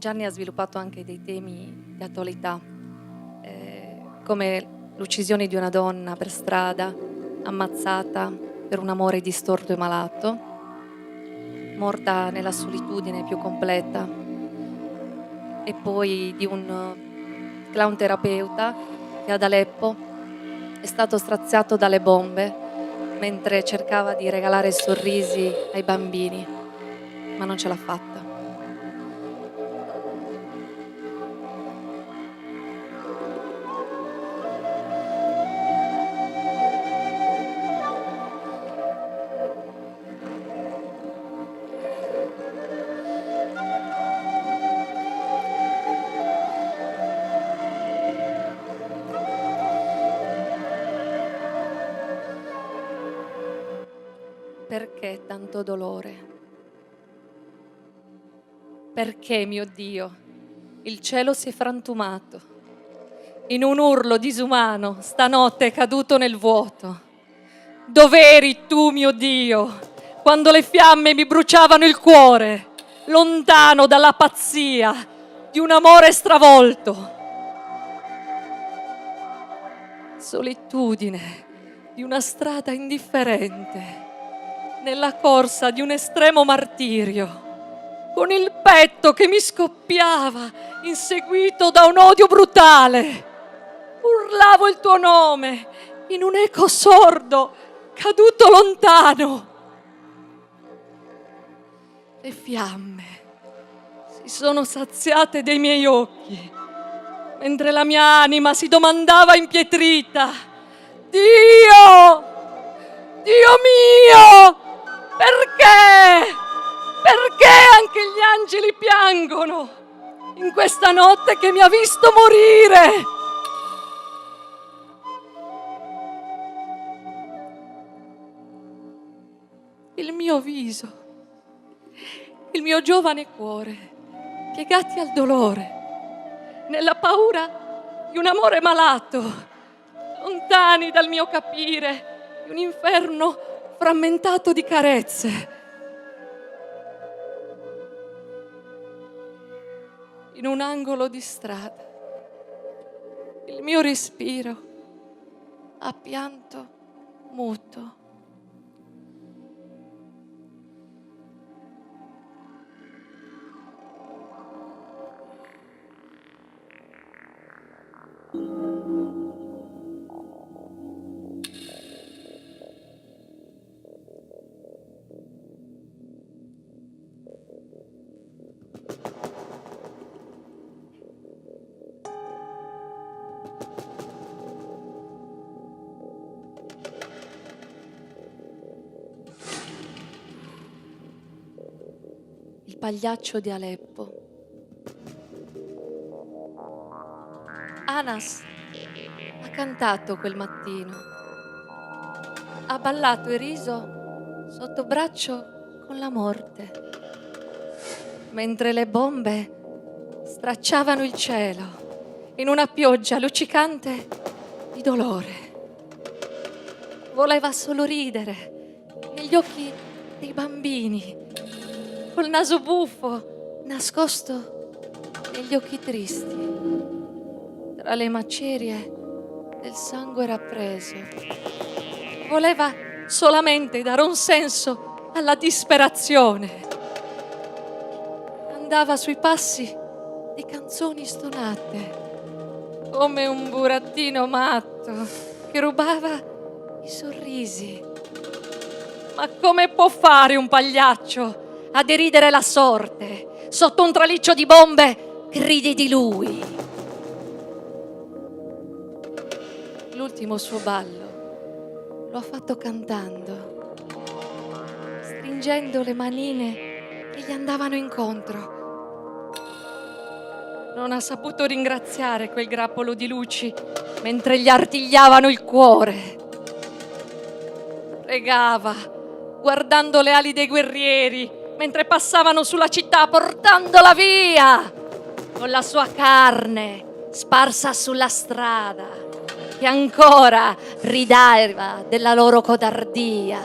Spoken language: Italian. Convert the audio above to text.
Gianni ha sviluppato anche dei temi di attualità, come l'uccisione di una donna per strada, ammazzata per un amore distorto e malato, morta nella solitudine più completa, e poi di un clown terapeuta che ad Aleppo è stato straziato dalle bombe mentre cercava di regalare sorrisi ai bambini, ma non ce l'ha fatta. Perché tanto dolore? Perché, mio Dio, il cielo si è frantumato? In un urlo disumano, stanotte è caduto nel vuoto. Dov'eri tu, mio Dio, quando le fiamme mi bruciavano il cuore, lontano dalla pazzia di un amore stravolto? Solitudine di una strada indifferente, nella corsa di un estremo martirio, con il petto che mi scoppiava, inseguito da un odio brutale. Urlavo il tuo nome in un eco sordo, caduto lontano. Le fiamme si sono saziate dei miei occhi, mentre la mia anima si domandava impietrita: Dio! Dio mio! Perché? Perché anche gli angeli piangono in questa notte che mi ha visto morire? Il mio viso, il mio giovane cuore, piegati al dolore, nella paura di un amore malato, lontani dal mio capire, di un inferno frammentato di carezze. In un angolo di strada, il mio respiro a pianto muto. Il pagliaccio di Aleppo. Anas ha cantato quel mattino, ha ballato e riso sotto braccio con la morte, mentre le bombe stracciavano il cielo in una pioggia luccicante di dolore. Voleva solo ridere negli occhi dei bambini, col naso buffo nascosto negli occhi tristi, tra le macerie del sangue rappreso. Voleva solamente dare un senso alla disperazione. Andava sui passi di canzoni stonate, come un burattino matto che rubava i sorrisi. Ma come può fare un pagliaccio a deridere la sorte sotto un traliccio di bombe che ride di lui? L'ultimo suo ballo lo ha fatto cantando, stringendo le manine che gli andavano incontro. Non ha saputo ringraziare quel grappolo di luci mentre gli artigliavano il cuore. Pregava, guardando le ali dei guerrieri mentre passavano sulla città portandola via, con la sua carne sparsa sulla strada, che ancora rideva della loro codardia.